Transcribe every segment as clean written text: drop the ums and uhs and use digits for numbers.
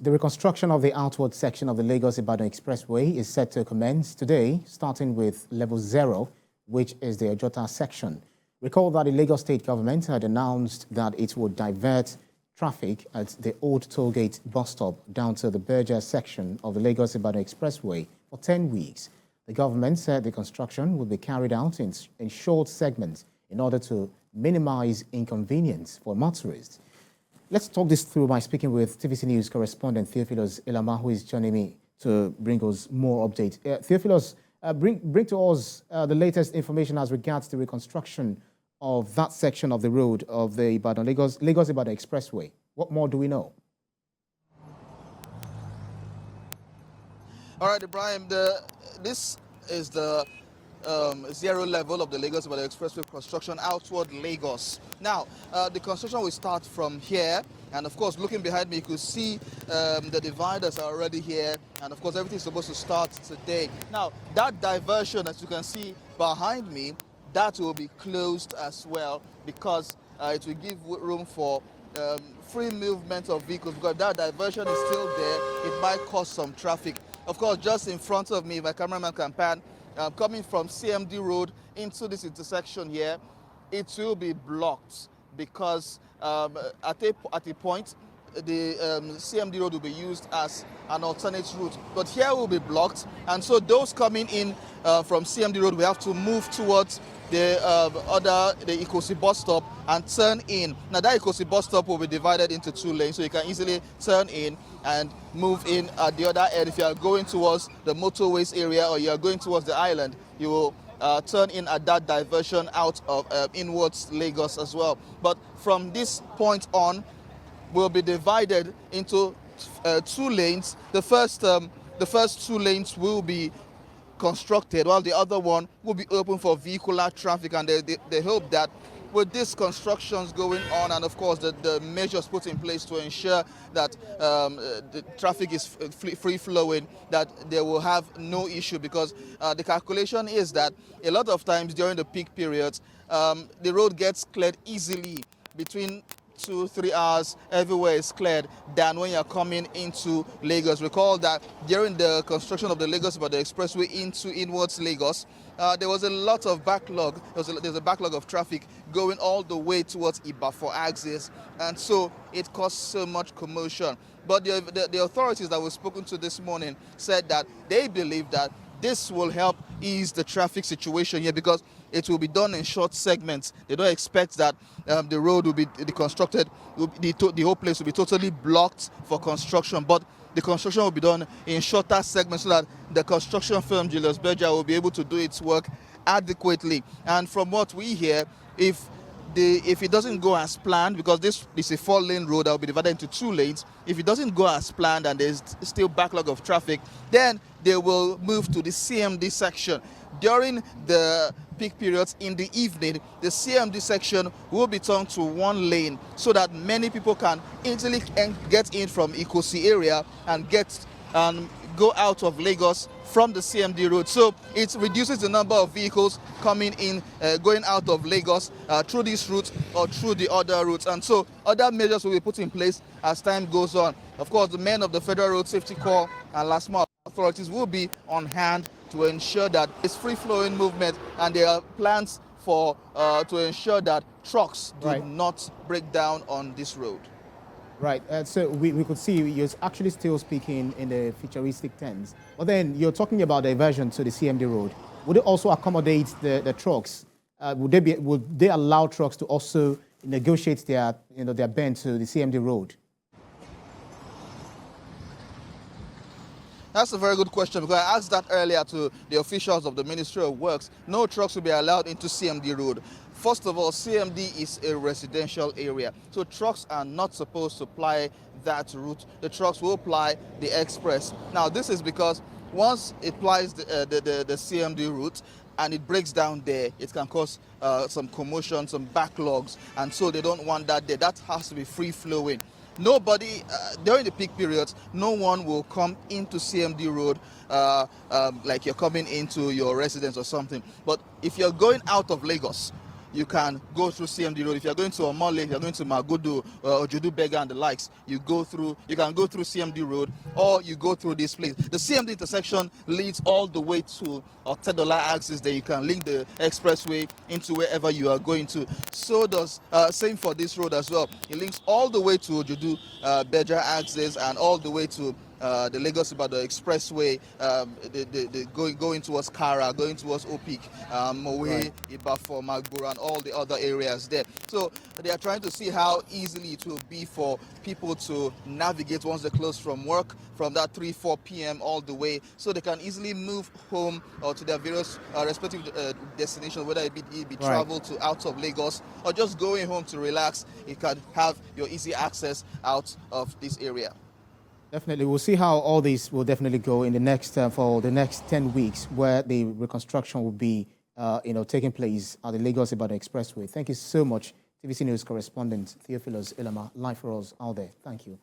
the reconstruction of the outward section of the Lagos-Ibadan Expressway is set to commence today, starting with level 0, which is the Ojota section. Recall that the Lagos State government had announced that it would divert traffic at the Old Tollgate bus stop down to the Berger section of the Lagos-Ibadan Expressway for 10 weeks. The government said the construction would be carried out in short segments in order to minimize inconvenience for motorists. Let's talk this through by speaking with TVC News correspondent Theophilus Elama, who is joining me to bring us more updates. Theophilus, bring to us the latest information as regards the reconstruction of that section of the road of the Lagos-Ibadan Expressway. What more do we know? All right, Ibrahim, this is the zero level of the Lagos-Ibadan Expressway construction outward Lagos. Now, the construction will start from here, and of course, looking behind me, you could see the dividers are already here, and of course, everything's supposed to start today. Now, that diversion, as you can see behind me, that will be closed as well because it will give room for free movement of vehicles, because that diversion is still there. It might cause some traffic. Of course, just in front of me, my cameraman can pan, coming from CMD Road into this intersection here, it will be blocked because at a point, the CMD Road will be used as an alternate route. But here will be blocked, and so those coming in from CMD Road will have to move towards the Ikosi bus stop and turn in. Now that Ikosi bus stop will be divided into 2 lanes, so you can easily turn in and move in at the other end. If you are going towards the motorways area or you are going towards the island, you will turn in at that diversion out of inwards Lagos as well. But from this point on, will be divided into 2 lanes. The first 2 lanes will be constructed, while the other one will be open for vehicular traffic, and they hope that with these constructions going on, and of course the measures put in place to ensure that the traffic is free flowing, that they will have no issue, because the calculation is that a lot of times during the peak periods, the road gets cleared easily between 2-3 hours. Everywhere is cleared than when you're coming into Lagos. Recall that during the construction of the Lagos-Ibadan Expressway into inwards Lagos, there was a lot of backlog. There's a backlog of traffic going all the way towards Ibadan axis, and so it caused so much commotion. But the authorities that we've spoken to this morning said that they believe that this will help ease the traffic situation here, because it will be done in short segments. They don't expect that the road will be deconstructed, the whole place will be totally blocked for construction, but the construction will be done in shorter segments so that the construction firm Julius Berger will be able to do its work adequately. And from what we hear, if it doesn't go as planned, because this is a 4-lane road that will be divided into 2 lanes, if it doesn't go as planned and there's still backlog of traffic, then they will move to the CMD section. During the peak periods in the evening, the CMD section will be turned to 1 lane so that many people can easily get in from Ikosi area and go out of Lagos from the CMD road. So it reduces the number of vehicles coming in, going out of Lagos through this route or through the other routes. And so other measures will be put in place as time goes on. Of course, the men of the Federal Road Safety Corps and last mile authorities will be on hand to ensure that it's free-flowing movement, and there are plans for to ensure that trucks do not break down on this road. Right, so we could see you're actually still speaking in the futuristic terms, but then you're talking about diversion to the CMD road. Would it also accommodate the trucks? Would they allow trucks to also negotiate their bend to the CMD road? That's a very good question, because I asked that earlier to the officials of the Ministry of Works. No trucks will be allowed into CMD Road. First of all, CMD is a residential area, so trucks are not supposed to ply that route. The trucks will ply the express. Now, this is because once it plies the CMD route and it breaks down there, it can cause some commotion, some backlogs, and so they don't want that there. That has to be free-flowing. Nobody, during the peak periods, no one will come into CMD Road like you're coming into your residence or something. But if you're going out of Lagos, you can go through CMD Road. If you're going to Omole, if you're going to Magodo, Ojodu, Berger and the likes, you can go through CMD Road, or you go through this place. The CMD intersection leads all the way to Otedola axis. There you can link the expressway into wherever you are going to. So does same for this road as well. It links all the way to Ojodu, Berger axis, and all the way to the Lagos-Ibadan Expressway, going towards Kara, going towards Opik, Mowe, right, Ibafo, Magboro, and all the other areas there. So they are trying to see how easily it will be for people to navigate once they close from work, from that 3-4 p.m. all the way, so they can easily move home or to their various respective destinations, whether it be travel to out of Lagos or just going home to relax. You can have your easy access out of this area. Definitely. We'll see how all this will definitely go in the next, for the next 10 weeks, where the reconstruction will be, taking place at the Lagos-Ibadan Expressway. Thank you so much, TVC News correspondent Theophilus Ilama, live for us out there. Thank you.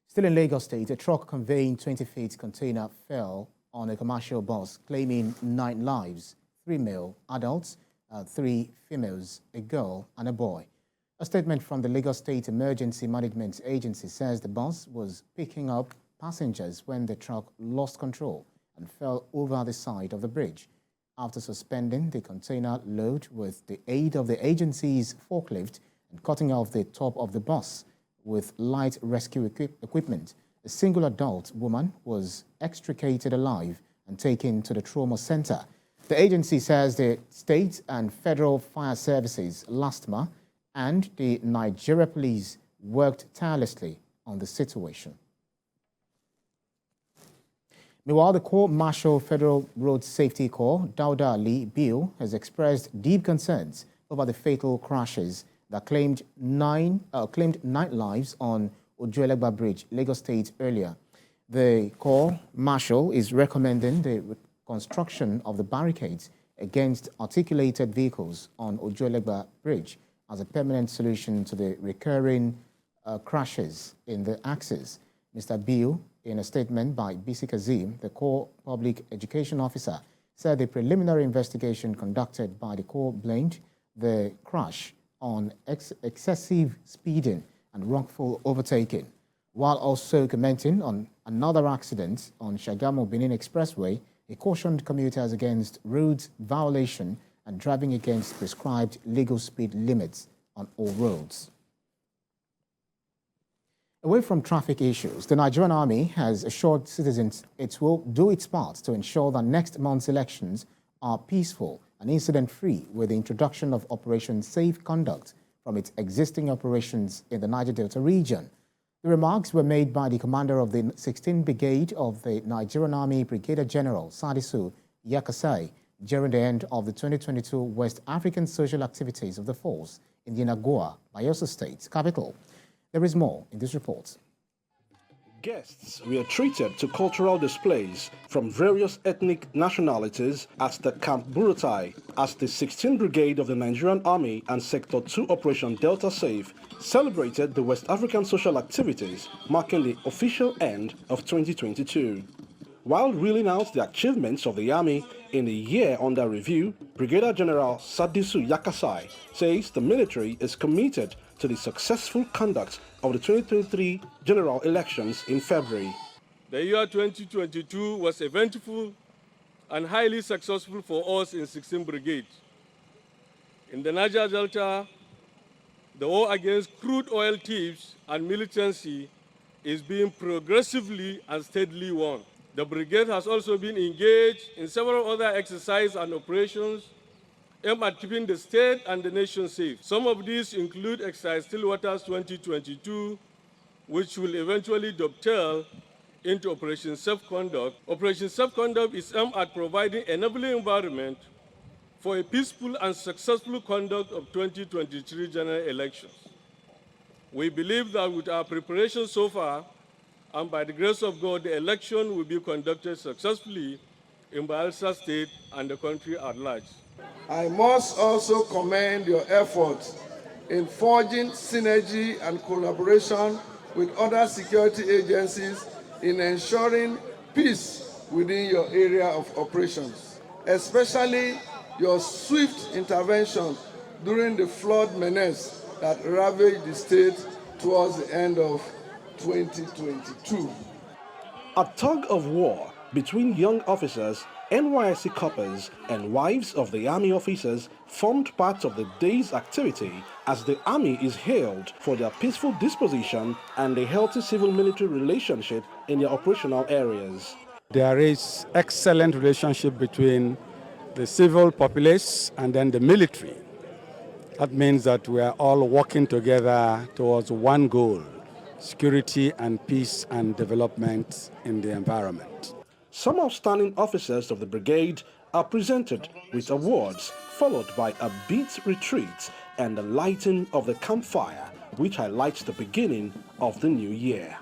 Still in Lagos State, a truck conveying 20 feet container fell on a commercial bus, claiming 9 lives, 3 male adults, 3 females, a girl and a boy. A statement from the Lagos State Emergency Management Agency says the bus was picking up passengers when the truck lost control and fell over the side of the bridge. After suspending the container load with the aid of the agency's forklift and cutting off the top of the bus with light rescue equipment, a single adult woman was extricated alive and taken to the trauma center. The agency says the state and federal fire services, LASTMA, and the Nigeria police worked tirelessly on the situation. Meanwhile, the Corps Marshal Federal Road Safety Corps, Dauda Ali Bill, has expressed deep concerns over the fatal crashes that claimed 9 lives on Ojuelegba Bridge, Lagos State, earlier. The Corps Marshal is recommending the reconstruction of the barricades against articulated vehicles on Ojuelegba Bridge as a permanent solution to the recurring crashes in the axis. Mr. Bill, in a statement by BC Kazim, the Corps Public Education Officer, said the preliminary investigation conducted by the Corps blamed the crash on excessive speeding and wrongful overtaking, while also commenting on another accident on Shagamu-Benin Expressway. He cautioned commuters against road violation and driving against prescribed legal speed limits on all roads. Away from traffic issues, the Nigerian Army has assured citizens it will do its part to ensure that next month's elections are peaceful and incident-free with the introduction of Operation Safe Conduct from its existing operations in the Niger Delta region. The remarks were made by the commander of the 16th Brigade of the Nigerian Army, Brigadier General Sadisu Yakasai, during the end of the 2022 West African Social Activities of the Force in the Yenagoa, Bayelsa State capital. There is more in this report. Guests were treated to cultural displays from various ethnic nationalities at the Camp Burutai as the 16th Brigade of the Nigerian Army and Sector 2 Operation Delta Safe celebrated the West African Social Activities, marking the official end of 2022. While reeling out the achievements of the Army in the year under review, Brigadier General Sadisu Yakasai says the military is committed to the successful conduct of the 2023 general elections in February. The year 2022 was eventful and highly successful for us in 16th Brigade. In the Niger Delta, the war against crude oil thieves and militancy is being progressively and steadily won. The brigade has also been engaged in several other exercises and operations aimed at keeping the state and the nation safe. Some of these include Exercise Stillwaters 2022, which will eventually dovetail into Operation Safe Conduct. Operation Safe Conduct is aimed at providing an enabling environment for a peaceful and successful conduct of 2023 general elections. We believe that with our preparations so far, and by the grace of God, the election will be conducted successfully in Bayelsa State and the country at large. I must also commend your efforts in forging synergy and collaboration with other security agencies in ensuring peace within your area of operations, especially your swift intervention during the flood menace that ravaged the state towards the end of 2022. A tug of war between young officers, NYSC coppers, and wives of the army officers formed part of the day's activity as the army is hailed for their peaceful disposition and a healthy civil-military relationship in their operational areas. There is excellent relationship between the civil populace and then the military. That means that we are all working together towards one goal: security and peace and development in the environment. Some outstanding officers of the brigade are presented with awards, followed by a beat retreat and the lighting of the campfire, which highlights the beginning of the new year.